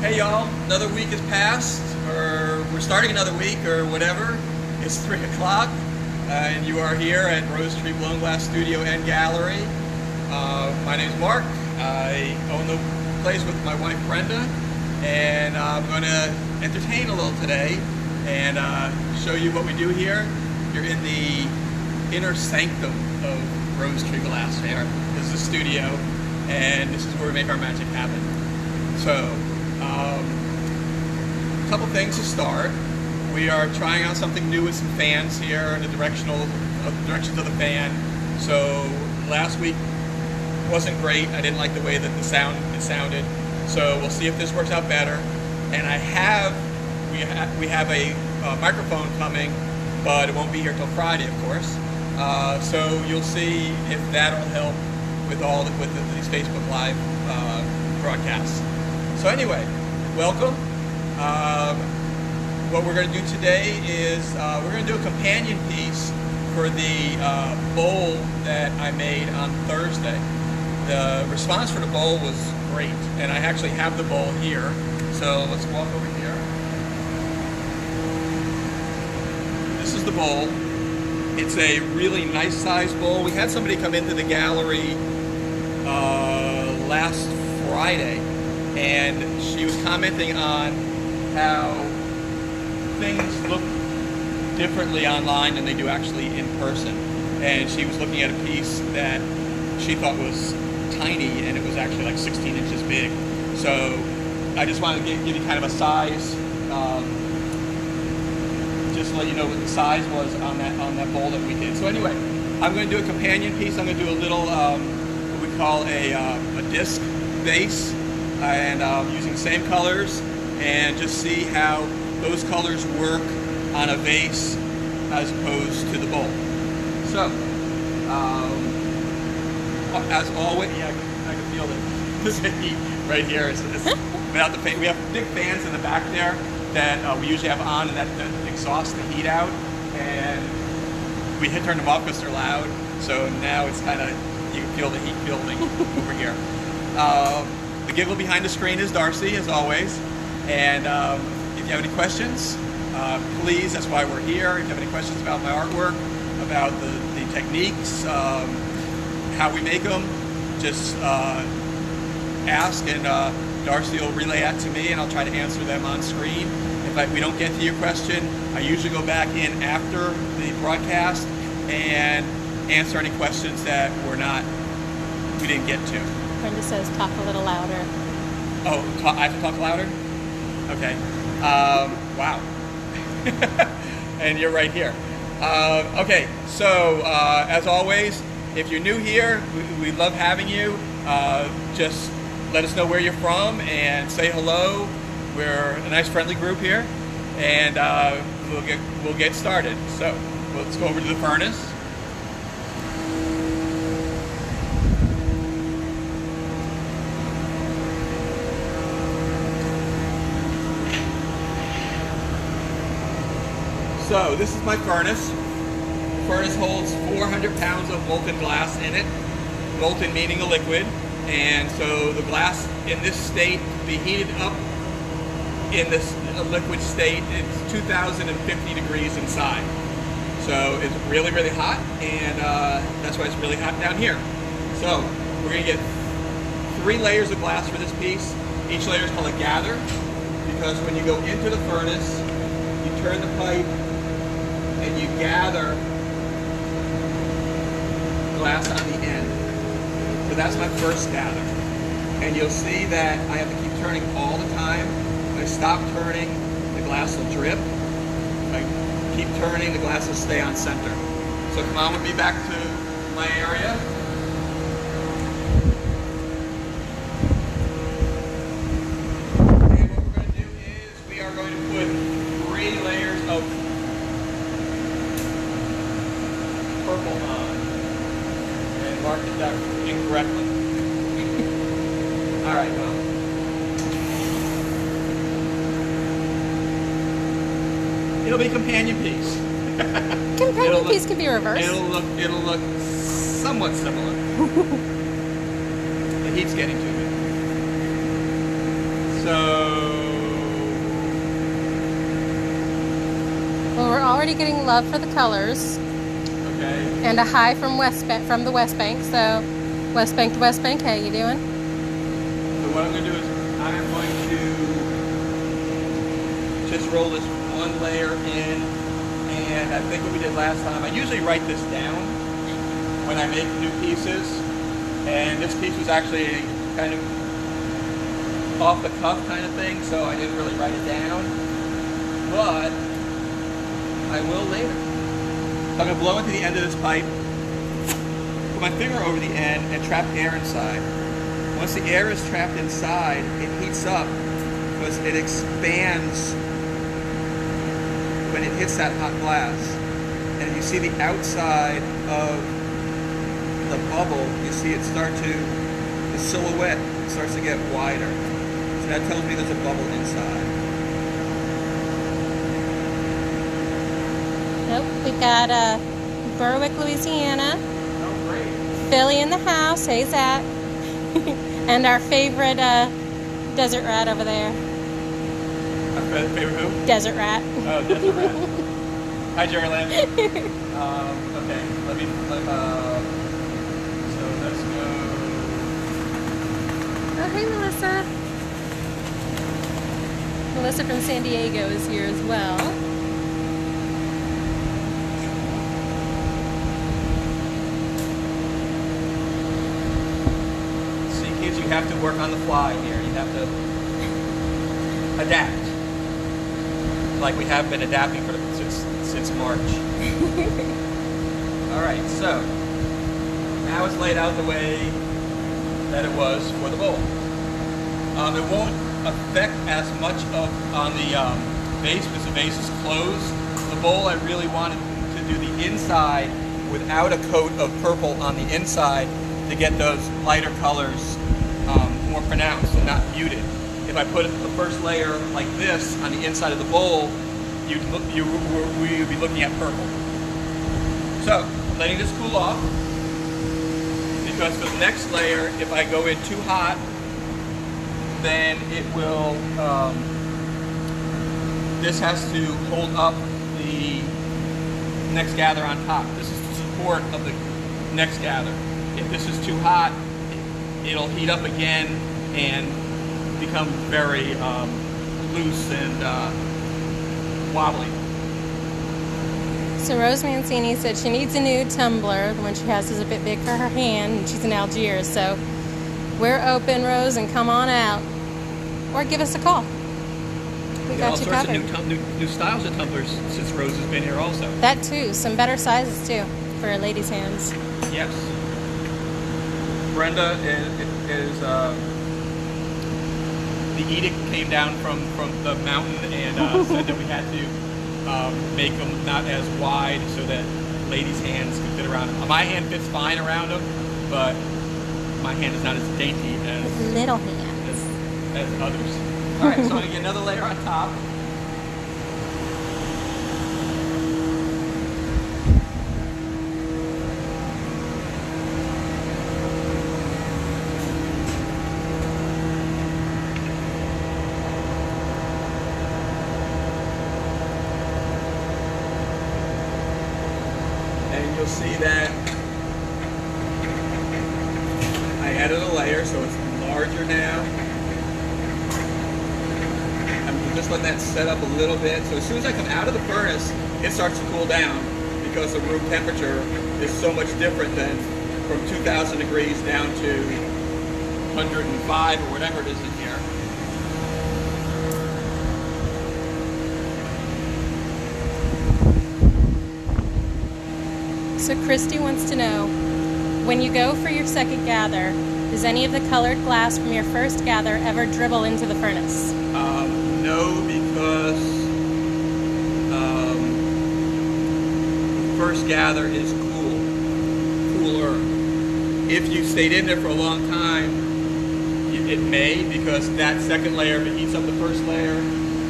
Hey y'all, another week has passed, or we're starting another week, or whatever. It's 3 o'clock, and you are here at Rosetree Blown Glass Studio and Gallery. My name's Mark. I own the place with my wife Brenda, and I'm going to entertain a little today and show you what we do here. You're in the inner sanctum of Rosetree Glass here. This is the studio, and this is where we make our magic happen. So, a couple things to start. We are trying out something new with some fans here in the directions of the fan. So last week wasn't great. I didn't like the way that it sounded. So we'll see if this works out better. And we have a microphone coming, but it won't be here till Friday, of course. So you'll see if that'll help with these Facebook Live broadcasts. So anyway, welcome. What we're going to do today is we're going to do a companion piece for the bowl that I made on Thursday. The response for the bowl was great, and I actually have the bowl here. So let's walk over here. This is the bowl. It's a really nice sized bowl. We had somebody come into the gallery last Friday, and she was commenting on how things look differently online than they do actually in person. And she was looking at a piece that she thought was tiny, and it was actually like 16 inches big. So I just wanted to give you kind of a size, just to let you know what the size was on that bowl that we did. So anyway, I'm going to do a companion piece. I'm going to do a little what we call a disc vase, and using the same colors, and just see how those colors work on a vase as opposed to the bowl. So, as always, yeah, I can feel this heat right here. Without the fan, we have big fans in the back there that we usually have on, and that exhaust the heat out. And we turn them off because they're loud. So now it's kind of, you can feel the heat building over here. The giggle behind the screen is Darcy, as always. And if you have any questions, please, that's why we're here. If you have any questions about my artwork, about the techniques, how we make them, just ask, and Darcy will relay that to me, and I'll try to answer them on screen. If we don't get to your question, I usually go back in after the broadcast and answer any questions that we didn't get to. Brenda says talk a little louder. Oh, I have to talk louder? Okay. Wow. And you're right here. Okay, so as always, if you're new here, we love having you. Just let us know where you're from and say hello. We're a nice friendly group here, and we'll get started. So let's go over to the furnace. So this is my furnace. The furnace holds 400 pounds of molten glass in it. Molten meaning a liquid. And so the glass in this state to be heated up in this liquid state, it's 2,050 degrees inside. So it's really, really hot, and that's why it's really hot down here. So we're going to get 3 layers of glass for this piece. Each layer is called a gather, because when you go into the furnace, you turn the pipe and you gather glass on the end. So that's my first gather. And you'll see that I have to keep turning all the time. If I stop turning, the glass will drip. If I keep turning, the glass will stay on center. So come on with me back to my area. And what we're going to do is we are going to put 3 layers of purple on, and marked it down incorrectly. All right, well. It'll be a companion piece. Companion piece can be reversed. It'll look somewhat similar. The heat's getting to me. So already getting love for the colors. Okay. And a hi from the West Bank. So, West Bank to West Bank, how you doing? So what I'm going to do is I am going to just roll this one layer in, and I think what we did last time, I usually write this down when I make new pieces, and this piece was actually kind of off the cuff kind of thing, so I didn't really write it down, but I will later. So I'm going to blow into the end of this pipe, put my finger over the end, and trap air inside. Once the air is trapped inside, it heats up because it expands when it hits that hot glass. And if you see the outside of the bubble, you see it start to, the silhouette starts to get wider. So that tells me there's a bubble inside. Nope, we got Berwick, Louisiana. Oh, great. Philly in the house. Hey, Zach. And our favorite desert rat over there. Our favorite who? Desert rat. Oh, desert rat. Hi, Jerry Land. Okay, so let's go. Oh, hey, Melissa. Melissa from San Diego is here as well. You have to work on the fly here. You have to adapt, like we have been adapting since March. All right, so now it's laid out the way that it was for the bowl. It won't affect as much on the vase because the vase is closed. The bowl, I really wanted to do the inside without a coat of purple on the inside to get those lighter colors more pronounced and not muted. If I put the first layer like this on the inside of the bowl, we would be looking at purple. So, I'm letting this cool off because for the next layer, if I go in too hot, then it will, this has to hold up the next gather on top. This is the support of the next gather. If this is too hot, it'll heat up again and become very loose and wobbly. So Rose Mancini said she needs a new tumbler. The one she has is a bit big for her hand, and she's in Algiers. So we're open, Rose, and come on out. Or give us a call. We got you covered. All sorts of new styles of tumblers since Rose has been here also. That too. Some better sizes too for ladies' hands. Yes. Brenda is the edict came down from the mountain and said that we had to make them not as wide so that ladies' hands can fit around them. My hand fits fine around them, but my hand is not as dainty as little hands as others. All right, so I'm gonna get another layer on top. You'll see that I added a layer, so it's larger now. I'm just letting that set up a little bit. So as soon as I come out of the furnace, it starts to cool down because the room temperature is so much different than from 2,000 degrees down to 105 or whatever it is in here. So Christy wants to know, when you go for your second gather, does any of the colored glass from your first gather ever dribble into the furnace? No, because first gather is cooler. If you stayed in there for a long time, it may, because that second layer, if it heats up the first layer,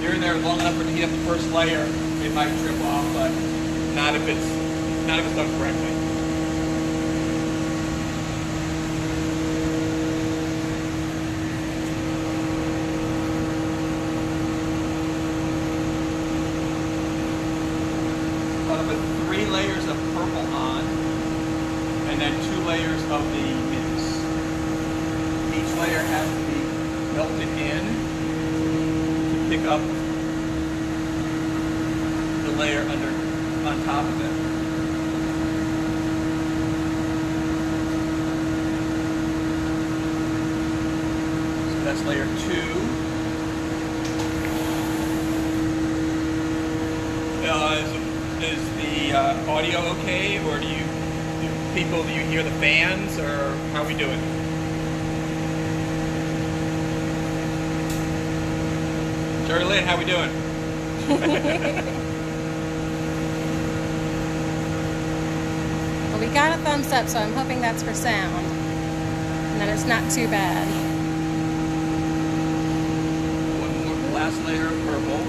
you're in there long enough for it to heat up the first layer, it might trip off, but not if it's done correctly. layers of the mix. Each layer has to be melted in to pick up the layer on top of it. So that's layer 2. Is the audio okay, or do you hear the fans, or how are we doing? Jerry Lynn, how we doing? Well, we got a thumbs up, so I'm hoping that's for sound. And that it's not too bad. One more last layer of purple.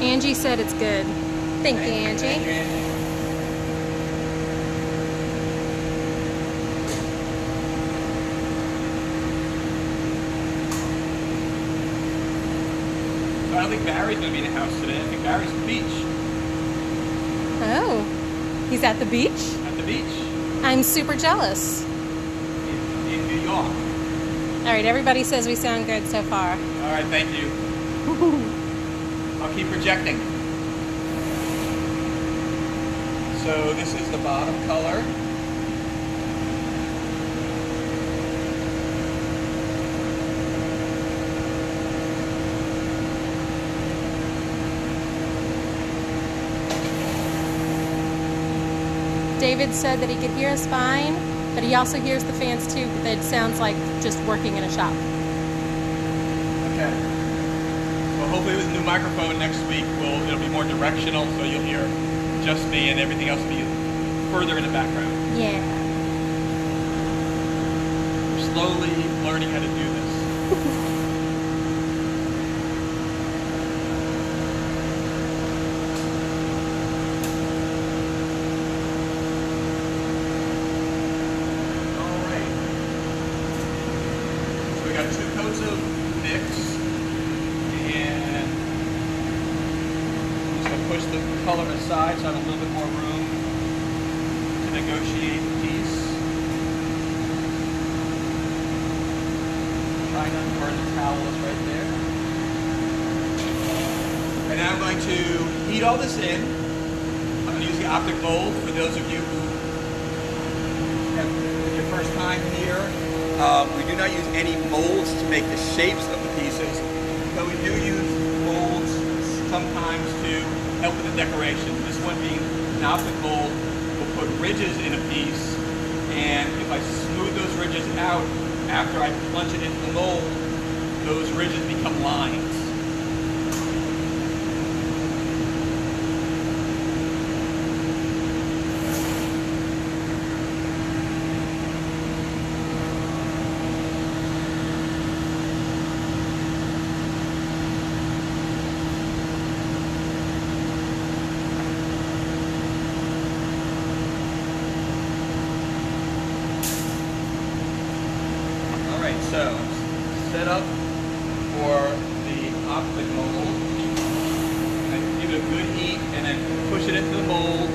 Angie said it's good. Thank you, Angie. I don't think Barry's going to be in the house today. I think Barry's at the beach. Oh, he's at the beach? At the beach. I'm super jealous. In New York. All right, everybody says we sound good so far. All right, thank you. I'll keep projecting. So this is the bottom color. David said that he could hear us fine, but he also hears the fans too, but it sounds like just working in a shop. Okay. Well, hopefully with the new microphone next week, it'll be more directional, so you'll hear just me and everything else will be further in the background. Yeah. We're slowly learning how to do this. Push the color aside so I have a little bit more room to negotiate the piece. Try not to burn the towels right there. And now I'm going to heat all this in. I'm going to use the optic mold for those of you who have your first time here. We do not use any molds to make the shapes of the pieces, but we do use molds sometimes to help with the decoration. This one being an optic mold, will put ridges in a piece, and if I smooth those ridges out after I plunge it into the mold, those ridges become lines. So, set up for the optic mold. I give it a good heat and then push it into the mold.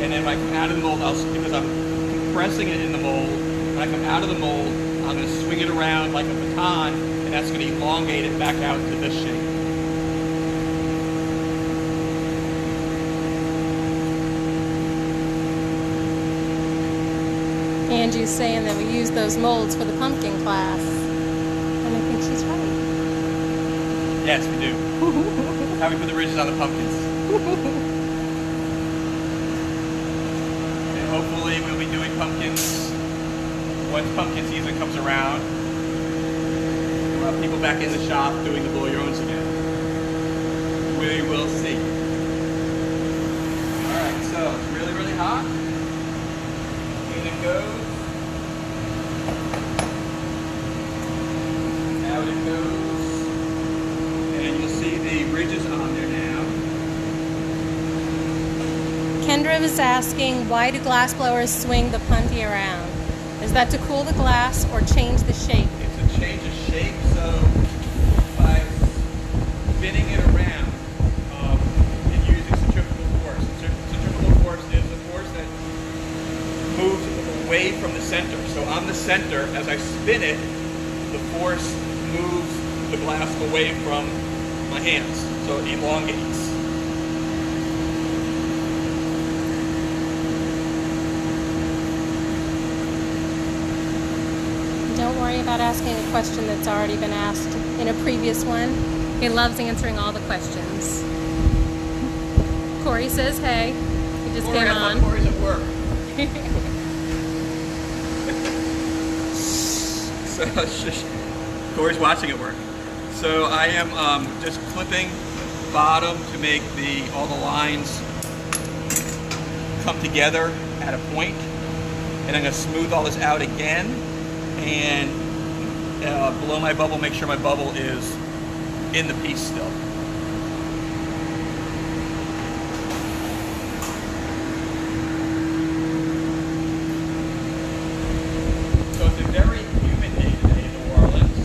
And then when I come out of the mold, because I'm compressing it in the mold, when I come out of the mold, I'm going to swing it around like a baton, and that's going to elongate it back out to this shape. Angie's saying that we use those molds for the pumpkin class. And I think she's right. Yes, we do. How we put the ridges on the pumpkins. And hopefully we'll be doing pumpkins once pumpkin season comes around. We'll have people back in the shop doing the blow your owns again. We will see. Alright, so it's really, really hot. In it goes. Out it goes. And you'll see the ridges on there now. Kendra was asking, why do glass blowers swing the punty around? Is that to cool the glass or change the shape? It's a change of shape, so by spinning it around and using centrifugal force. away from the center. So on the center, as I spin it, the force moves the glass away from my hands, so it elongates. Don't worry about asking a question that's already been asked in a previous one. He loves answering all the questions. Corey says hey. He just came on. Corey's at work. So, Corey's watching at work. So I am just clipping bottom to make all the lines come together at a point. And I'm going to smooth all this out again and blow my bubble, make sure my bubble is in the piece still. So it's a very humid day today in New Orleans.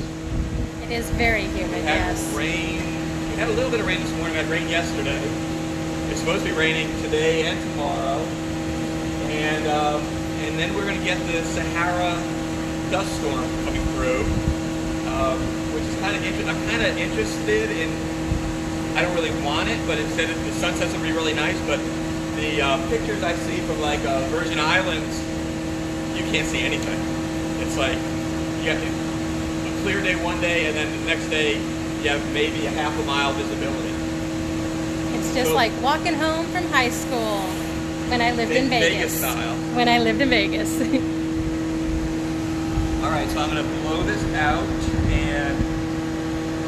It is very humid, yes. Rain. We had a little bit of rain this morning. We had rain yesterday. It's supposed to be raining today and tomorrow. And then we're going to get the Sahara dust storm coming through, which is kind of interesting. I'm kind of interested in. I don't really want it, but it said the sunset's gonna be really nice. But the pictures I see from like Virgin Islands, you can't see anything. It's like you have a clear day one day, and then the next day you have maybe a half a mile visibility. It's just like walking home from high school when I lived in Vegas. Vegas style. When I lived in Vegas. All right, so I'm going to blow this out and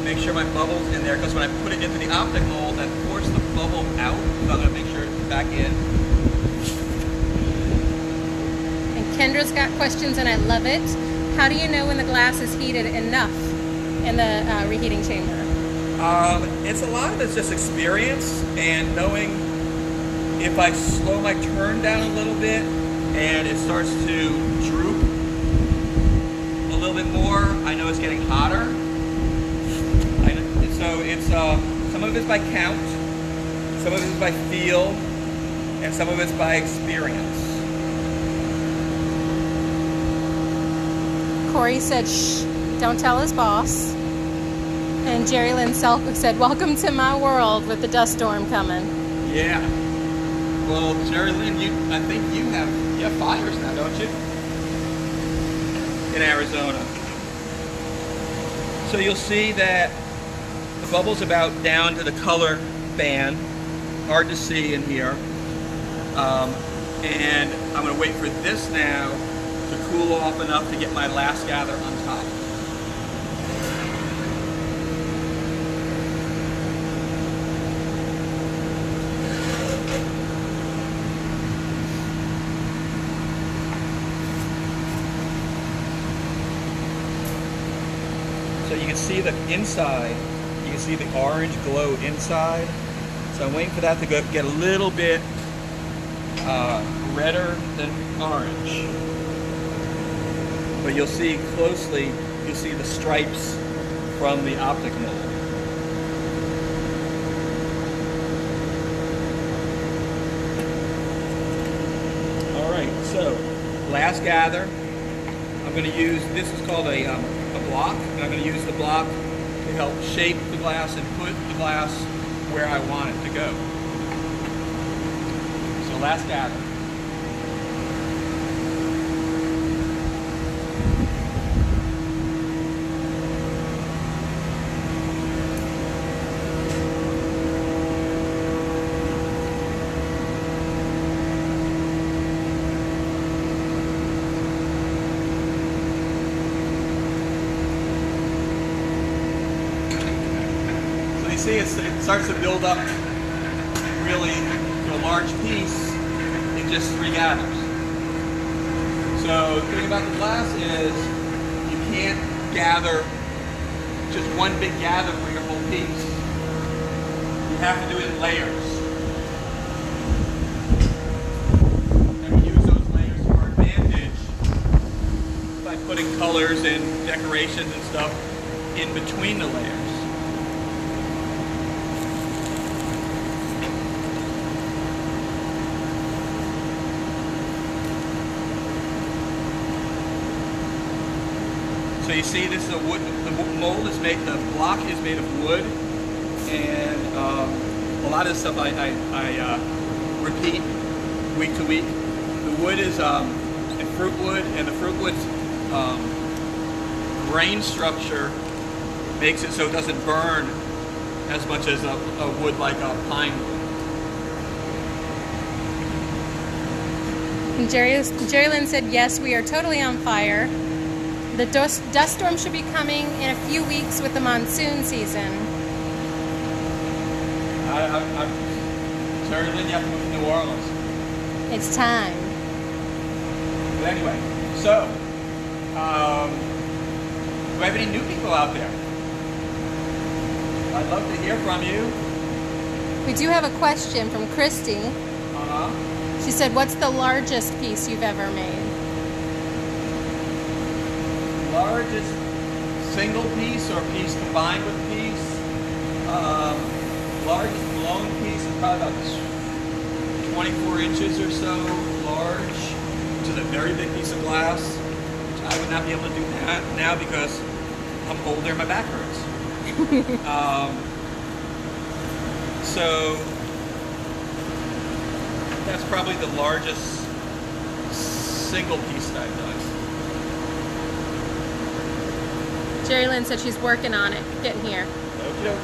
make sure my bubble's in there, because when I put it into the optic mold, that forced the bubble out. So I'm going to make sure it's back in. And Kendra's got questions, and I love it. How do you know when the glass is heated enough in the reheating chamber? It's a lot of it's just experience and knowing if I slow my turn down a little bit and it starts to droop a little bit more, I know it's getting hotter. So it's some of it's by count, some of it's by feel, and some of it's by experience. Corey said, shh, don't tell his boss. And Jerry Lynn Selk said, welcome to my world with the dust storm coming. Yeah. Well, Jerry Lynn, I think you have fires now, don't you? In Arizona. So you'll see that the bubble's about down to the color band. Hard to see in here. And I'm going to wait for this now to cool off enough to get my last gather on top. So you can see the inside, you can see the orange glow inside. So I'm waiting for that to get a little bit redder than orange. But you'll see closely, you'll see the stripes from the optic mold. All right, so last gather, I'm going to use, this is called a block, and I'm going to use the block to help shape the glass and put the glass where I want it to go. So last gather. See, it starts to build up really to a large piece in just 3 gathers. So the thing about the glass is you can't gather just one big gather for your whole piece. You have to do it in layers. And we use those layers to our advantage by putting colors and decorations and stuff in between the layers. So you see, this is a wood. The mold is made. The block is made of wood, and a lot of the stuff I repeat week to week. The wood is a fruit wood, and the fruit wood's grain structure makes it so it doesn't burn as much as a wood like a pine wood. And Jerry Lynn said, yes, we are totally on fire. The dust storm should be coming in a few weeks with the monsoon season. Jerry Lynn, you have to move to New Orleans. It's time. But anyway, so, do I have any new people out there? I'd love to hear from you. We do have a question from Christy. Uh-huh. She said, what's the largest piece you've ever made? Largest single piece or piece combined with piece? Largest blown piece is probably about 24 inches or so large, which is a very big piece of glass. Which I would not be able to do that now because I'm older and my back hurts. So that's probably the largest single piece that I've done. Jerry Lynn said she's working on it, getting here. Okay.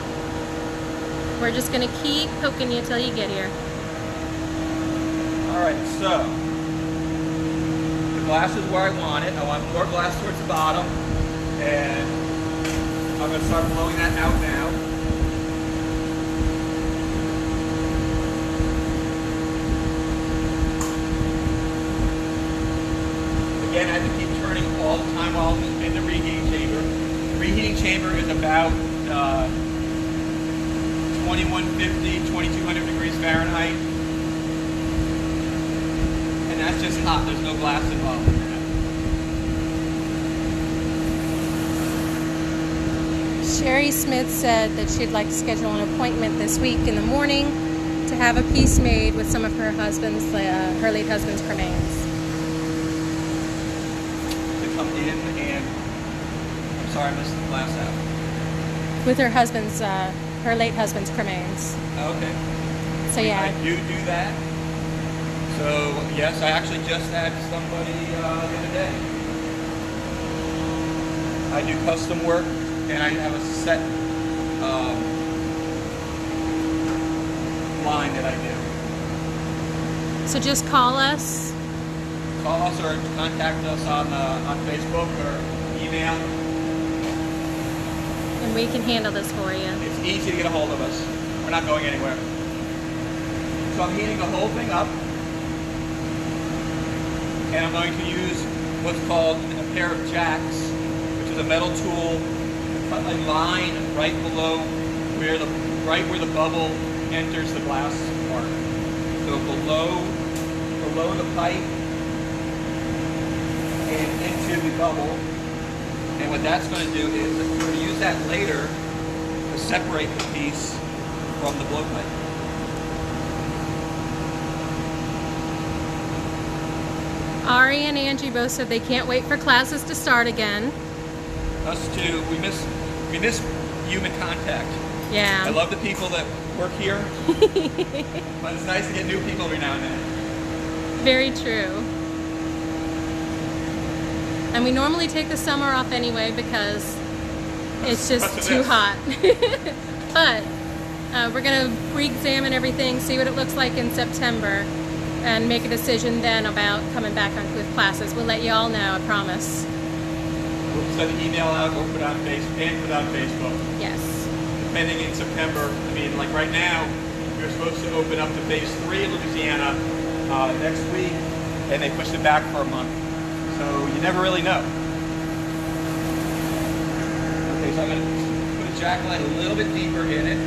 We're just going to keep poking you till you get here. All right, so the glass is where I want it. I want more glass towards the bottom, and I'm going to start blowing that out now. Again, I have to keep turning all the time while I'm in the reheating chamber. The reheating chamber is about 2150, 2200 degrees Fahrenheit. And that's just hot. There's no glass involved in that. Sherry Smith said that she'd like to schedule an appointment this week in the morning to have a piece made with some of her husband's, her late husband's cremains. Come in and I'm sorry I missed the glass out. With her husband's, her late husband's cremains. Okay. So yeah. I do that. So yes, I actually just had somebody the other day. I do custom work and I have a set line that I do. So just call us. Call us or contact us on Facebook or email. And we can handle this for you. It's easy to get a hold of us. We're not going anywhere. So I'm heating the whole thing up. And I'm going to use what's called a pair of jacks, which is a metal tool. Cut a line right below where the bubble enters the glass part. So below the pipe and into the bubble. And what that's going to do is we're going to use that later to separate the piece from the blowpipe. Ari and Angie both said they can't wait for classes to start again. Us too. We miss human contact. Yeah. I love the people that work here, but it's nice to get new people every now and then. Very true. And we normally take the summer off anyway because it's just too hot. But we're going to re-examine everything, see what it looks like in September, and make a decision then about coming back on with classes. We'll let you all know, I promise. We'll send an email out or put it on Facebook. Yes. Depending in September, I mean, like right now, we're supposed to open up to phase 3 in Louisiana next week, and they pushed it back for a month. So you never really know. Okay, so I'm going to put a jack line a little bit deeper in it.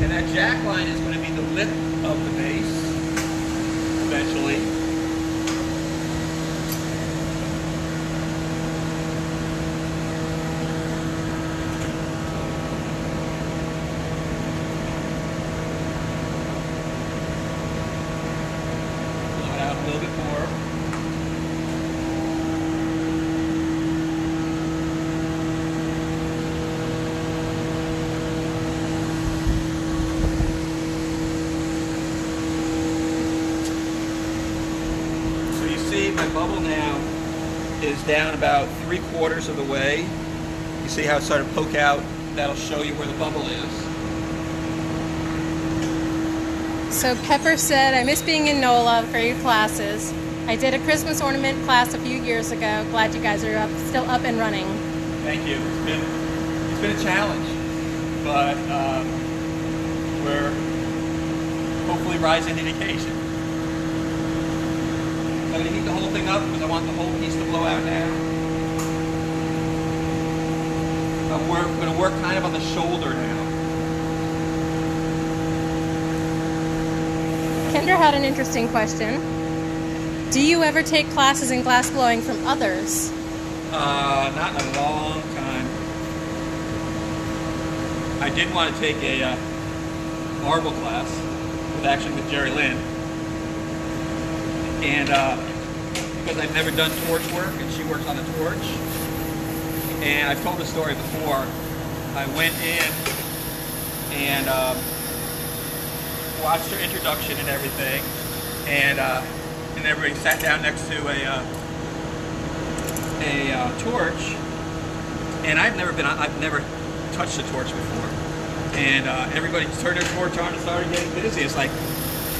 And that jack line is going to be the lip of the base, eventually. Blow it out a little bit more. is down about 3/4 of the way. You see how it's starting to poke out? That'll show you where the bubble is. So Pepper said, I miss being in NOLA for your classes. I did a Christmas ornament class a few years ago. Glad you guys are still up and running. Thank you. It's been a challenge, but we're hopefully rising to the occasion. I'm going to heat the whole thing up because I want the whole piece to blow out now. We're going to work kind of on the shoulder now. Kendra had an interesting question. Do you ever take classes in glass blowing from others? Not in a long time. I did want to take a marble class with Jerry Lynn, and because I've never done torch work and she works on the torch, and I've told the story before. I went in and watched her introduction and everything, and everybody sat down next to a torch, and I've never touched a torch before, and everybody turned their torch on and started getting busy. It's like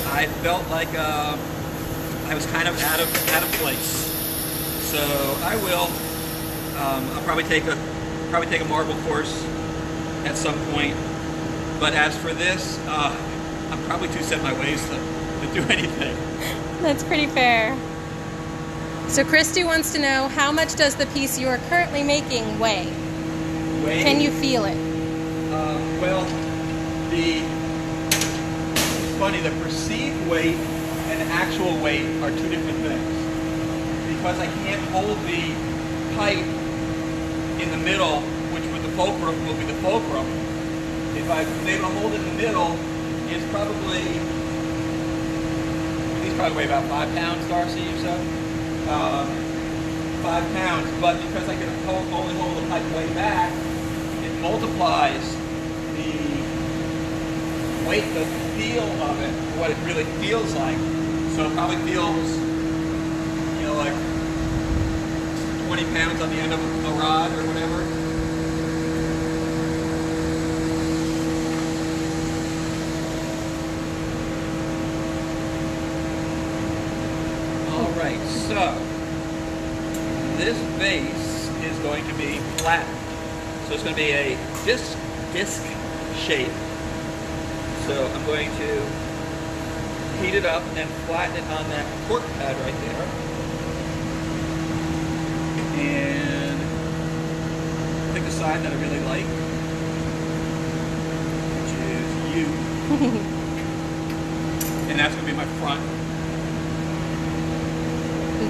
I felt like I was kind of out of place. So I will. I'll probably take a marble course at some point. But as for this, I'm probably too set in my ways to do anything. That's pretty fair. So Christy wants to know, how much does the piece you are currently making weigh? Can you feel it? Well, it's funny, the perceived weight and the actual weight are two different things. Because I can't hold the pipe in the middle, which with the fulcrum will be the fulcrum. If I was able to hold it in the middle, it's probably, these probably weigh about 5 pounds, Darcy, or so. 5 pounds, but because I can only hold the pipe way back, it multiplies the weight, the feel of it, what it really feels like. So it probably feels, like 20 pounds on the end of a rod or whatever. All right, so this vase is going to be flattened. So it's going to be a disc shape. So I'm going to heat it up and flatten it on that cork pad right there. And pick a side that I really like, which is you. And that's going to be my front.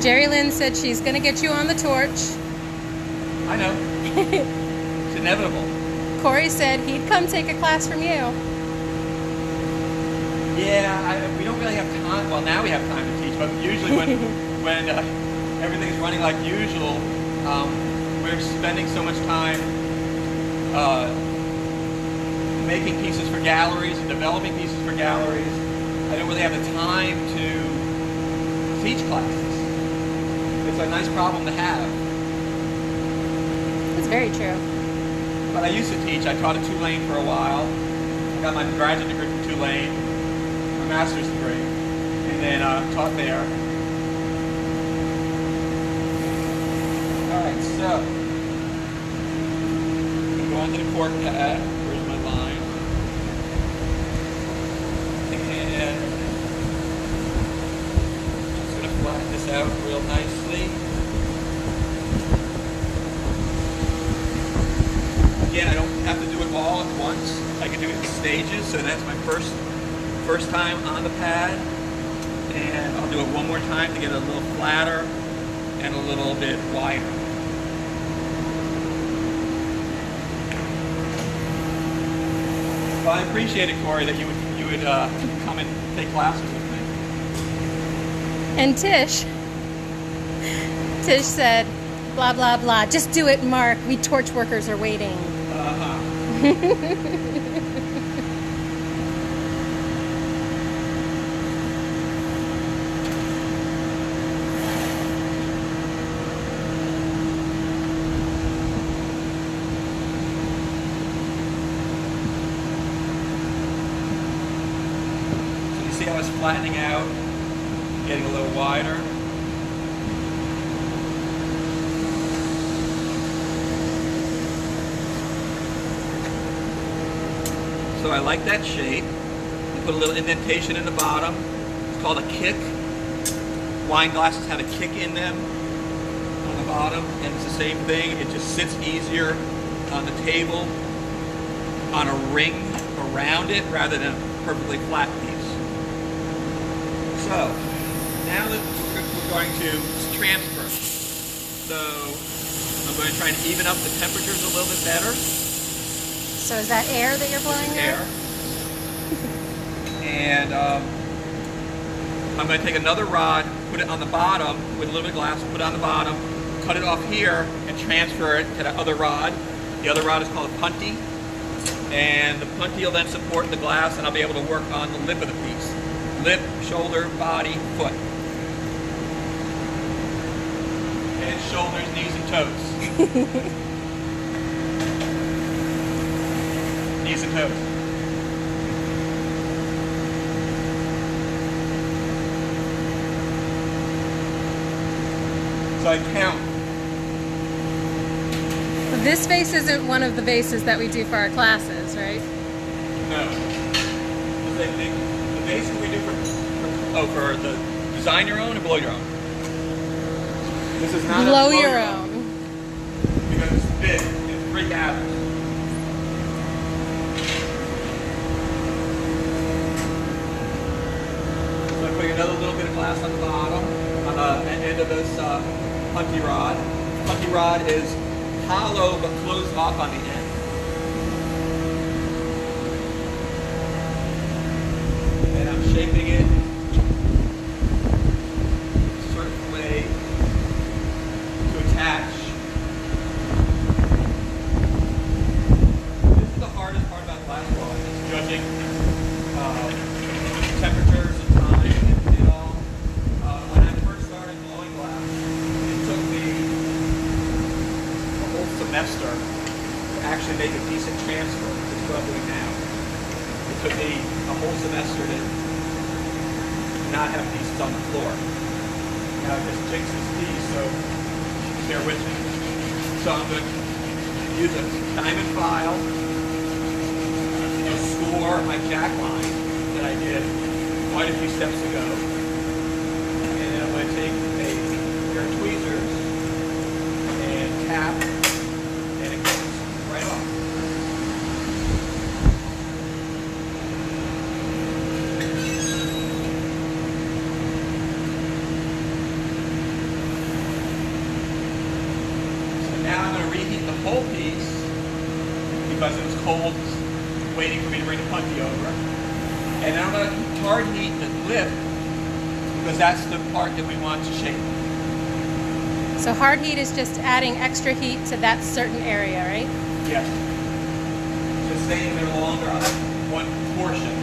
Jerry Lynn said she's going to get you on the torch. I know. It's inevitable. Corey said he'd come take a class from you. Yeah, we don't really have time. Well, now we have time to teach, but usually when everything's running like usual, we're spending so much time making pieces for galleries and developing pieces for galleries. I don't really have the time to teach classes. It's a nice problem to have. That's very true. But I used to teach. I taught at Tulane for a while. I got my graduate degree from Tulane, my master's degree, and then taught there. All right, so I'm going to go onto the cork pad. Where's my line? And just going to flatten this out real nicely. Again, I don't have to do it all at once. I can do it in stages, so that's my first time on the pad. And I'll do it one more time to get it a little flatter and a little bit wider. Well, I appreciate it, Corey, that you would come and take classes with me. And Tish said, blah, blah, blah. Just do it, Mark. We torch workers are waiting. flattening out, getting a little wider. So I like that shape. Put a little indentation in the bottom. It's called a kick. Wine glasses have a kick in them on the bottom, and it's the same thing. It just sits easier on the table on a ring around it rather than a perfectly flat piece. So now that we're going to transfer. So I'm going to try and even up the temperatures a little bit better. So is that air that you're blowing Air. And I'm going to take another rod, put it on the bottom with a little bit of glass, put it on the bottom, cut it off here, and transfer it to the other rod. The other rod is called a punty, and the punty will then support the glass, and I'll be able to work on the lip of the piece. Lip, shoulder, body, foot. And shoulders, knees, and toes. Knees and toes. So I count. This vase isn't one of the vases that we do for our classes, right? No. The vases we do for the design your own and blow your own. This is not blow a your own. Because it's big. It's 3 gathers. So I'm putting another little bit of glass on the bottom, on the end of this punty rod. Punty rod is hollow but closed off on the end. And I'm shaping it a certain way to attach. This is the hardest part about glass blowing, is judging temperatures and time and all. When I first started blowing glass, it took me a whole semester to actually make a decent transfer, which is what I'm doing now. It took me a whole semester to not have pieces on the floor. Now I just jinx this piece, so bear with me. So I'm going to use a diamond file to score my jack line that I did quite a few steps ago. And then I'm going to take a pair of tweezers and tap, and it goes right off. So now I'm going to reheat the whole piece because it was cold, waiting for me to bring the punty over. And then I'm going to hard heat the lip because that's the part that we want to shape. So hard heat is just adding extra heat to that certain area, right? Yes. Just staying there longer on that one portion.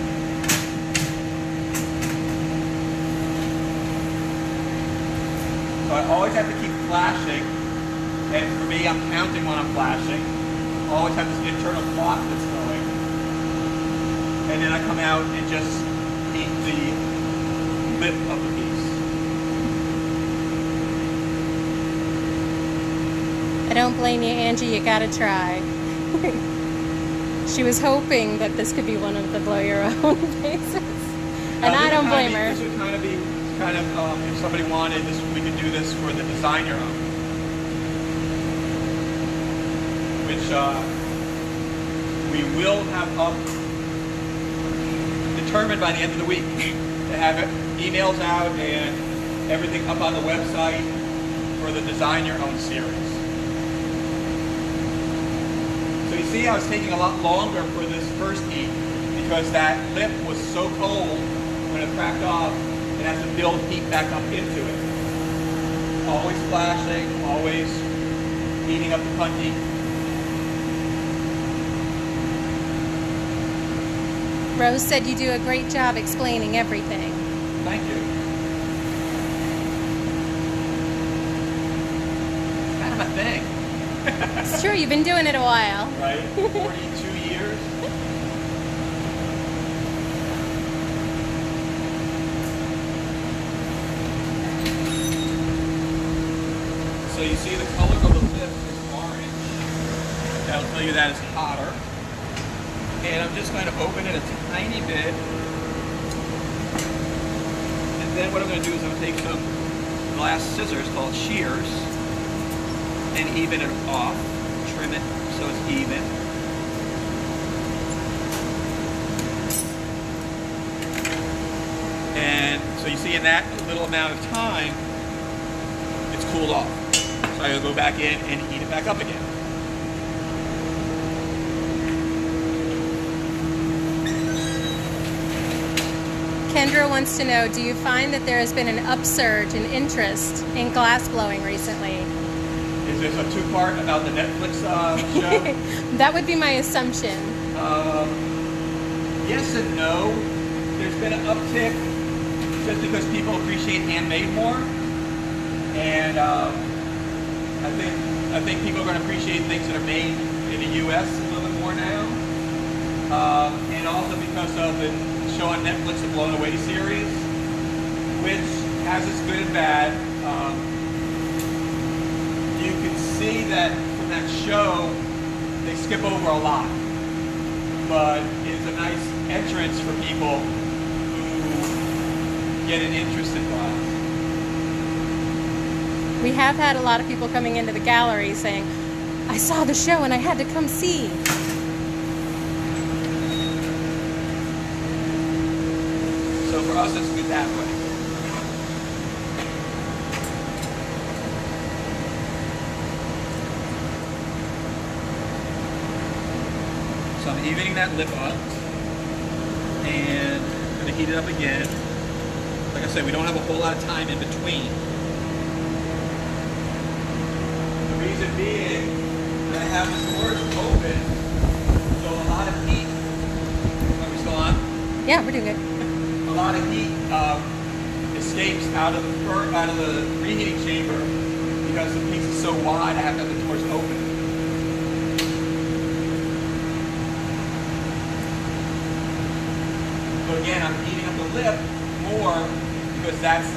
So I always have to keep flashing, and for me, I'm counting when I'm flashing. I always have this internal clock that's going. And then I come out and just heat the lip of the piece. I don't blame you, Angie. You gotta try. She was hoping that this could be one of the blow your own vases, and I don't blame her. This would kind of be, if somebody wanted this, we could do this for the design your own, which we will have up, determined by the end of the week, to have emails out and everything up on the website for the Design Your Own series. So you see how it's taking a lot longer for this first heat because that lip was so cold when it cracked off, it has to build heat back up into it. Always flashing, always heating up the punty. Rose said you do a great job explaining everything. Thank you. It's kind of a thing. It's true, you've been doing it a while. Right? 42 years. you see the color of the lip is orange. That'll tell you that it's hotter. And I'm just going to open it a tiny bit. And then what I'm going to do is I'm going to take some glass scissors called shears and even it off. Trim it so it's even. And so you see in that little amount of time, it's cooled off. So I gotta go back in and heat it back up again. Kendra wants to know, do you find that there has been an upsurge in interest in glass blowing recently? Is this a two-part about the Netflix show? That would be my assumption. Yes and no. There's been an uptick just because people appreciate handmade more. And I think people are going to appreciate things that are made in the U.S. a little bit more now. And also because of the show on Netflix, the Blown Away series, which has its good and bad. You can see that from that show, they skip over a lot. But it's a nice entrance for people who get an interest in glass. We have had a lot of people coming into the gallery saying, I saw the show and I had to come see. So for us, it's good that way. So I'm evening that lip up and I'm going to heat it up again. Like I said, we don't have a whole lot of time in between. The reason being that I have the doors open, so a lot of heat. Are we still on? Yeah, we're doing good. A lot of heat escapes out of the reheating chamber because the piece is so wide. I have to have the doors open. So again, I'm heating up the lip more because that's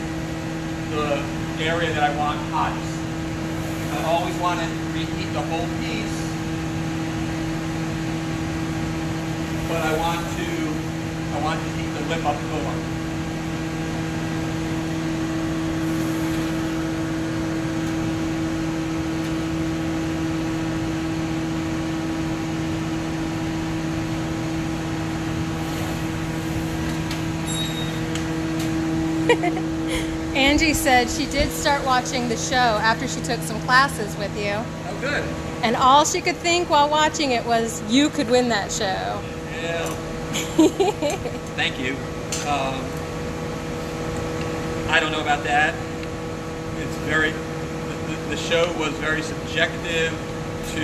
the area that I want hottest. I always want to reheat the whole piece, but I want to heat the lip up more. Angie said she did start watching the show after she took some classes with you. Oh, good. And all she could think while watching it was, you could win that show. Yeah. Thank you. I don't know about that. It's very, the show was very subjective to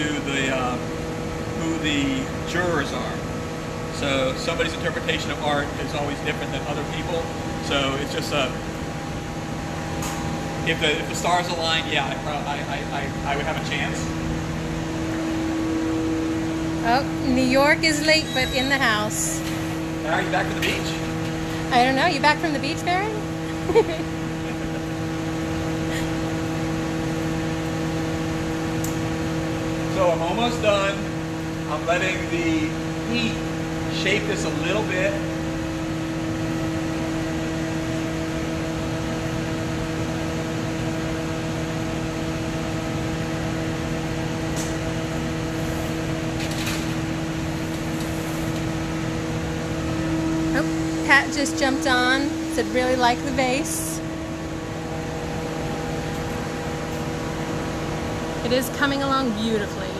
who the jurors are. So somebody's interpretation of art is always different than other people. So it's just if the stars align, yeah, I would have a chance. Oh, New York is late, but in the house. Are you back from the beach? I don't know. You back from the beach, Barry? So I'm almost done. I'm letting the heat shape this a little bit. Pat just jumped on, said really like the vase. It is coming along beautifully.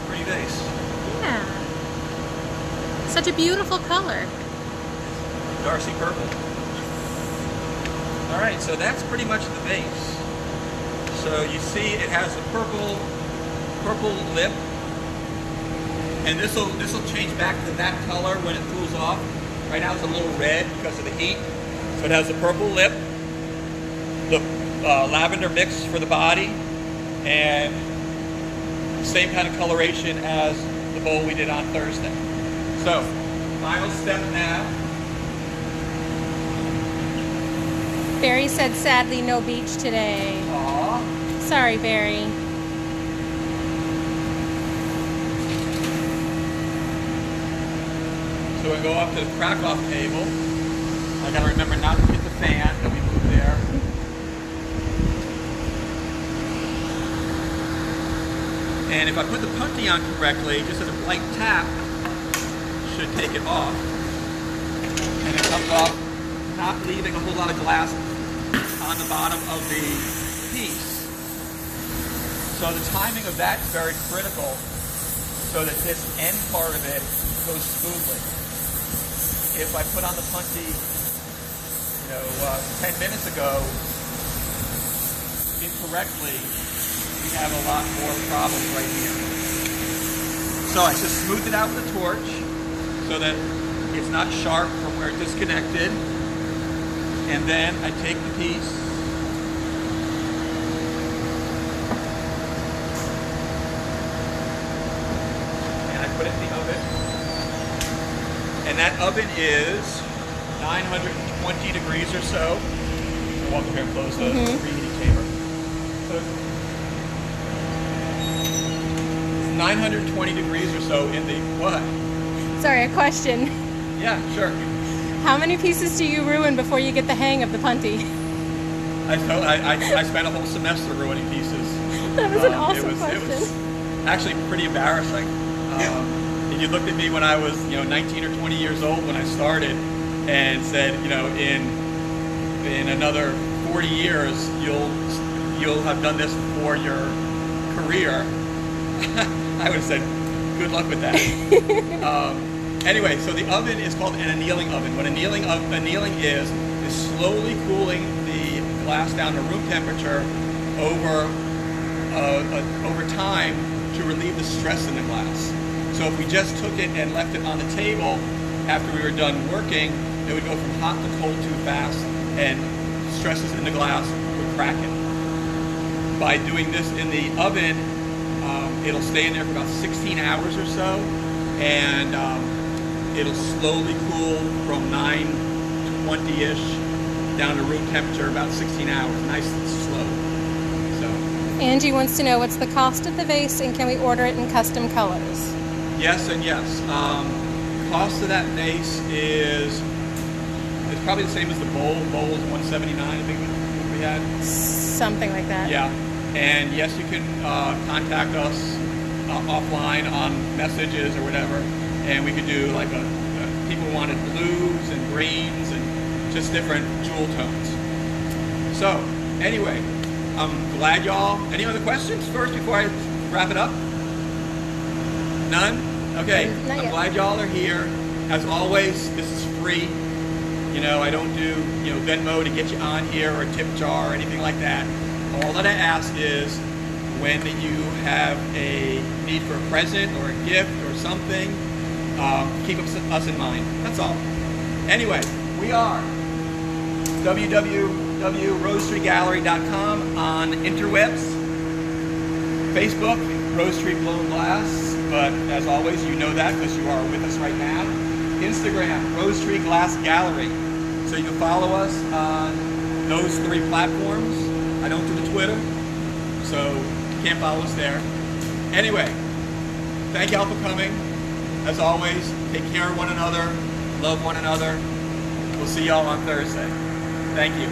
Pretty vase. Yeah. Such a beautiful color. Darcy purple. Alright, so that's pretty much the vase. So you see it has a purple lip. And this will change back to that color when it cools off. Right now it's a little red because of the heat. So it has a purple lip, the lavender mix for the body, and the same kind of coloration as the bowl we did on Thursday. So, final step now. Barry said sadly no beach today. Aww. Sorry, Barry. So we go up to the crack-off table. I gotta remember not to hit the fan that we moved there. And if I put the punty on correctly, just as a light tap should take it off. And it comes off, not leaving a whole lot of glass on the bottom of the piece. So the timing of that is very critical so that this end part of it goes smoothly. If I put on the punty, 10 minutes ago incorrectly, we have a lot more problems right here. So I just smoothed it out with a torch so that it's not sharp from where it disconnected. And then I take the piece and I put it in the oven. And that oven is 920 degrees or so. I'll walk up here and close the preheating chamber. So it's 920 degrees or so in the what? Sorry, a question. Yeah, sure. How many pieces do you ruin before you get the hang of the punty? I spent a whole semester ruining pieces. That was an awesome question. It was actually pretty embarrassing. If you looked at me when I was 19 or 20 years old when I started and said, in another 40 years you'll have done this for your career, I would have said, good luck with that. Anyway, so the oven is called an annealing oven. What annealing is slowly cooling the glass down to room temperature over time to relieve the stress in the glass. So if we just took it and left it on the table after we were done working, it would go from hot to cold too fast, and stresses in the glass would crack it. By doing this in the oven, it'll stay in there for about 16 hours or so, and it'll slowly cool from 920-ish down to room temperature about 16 hours, nice and slow. So Angie wants to know what's the cost of the vase and can we order it in custom colors? Yes and yes. Cost of that vase is probably the same as the bowl. The bowl is $179, I think we had. Something like that. Yeah. And yes, you can contact us offline on messages or whatever, and we could do like people wanted blues and greens and just different jewel tones. So anyway, I'm glad y'all. Any other questions first before I wrap it up? None? Okay. I'm glad y'all are here. As always, this is free. I don't do Venmo to get you on here or a tip jar or anything like that. All that I ask is when you have a need for a present or a gift or something, keep us in mind. That's all. Anyway, we are www.rosetreegallery.com on interwebs, Facebook, Rosetree Blown Glass, but as always, you know that because you are with us right now. Instagram, Rosetree Glass Gallery. So you can follow us on those 3 platforms. I don't do the Twitter, so you can't follow us there. Anyway, thank y'all for coming. As always, take care of one another, love one another. We'll see y'all on Thursday. Thank you.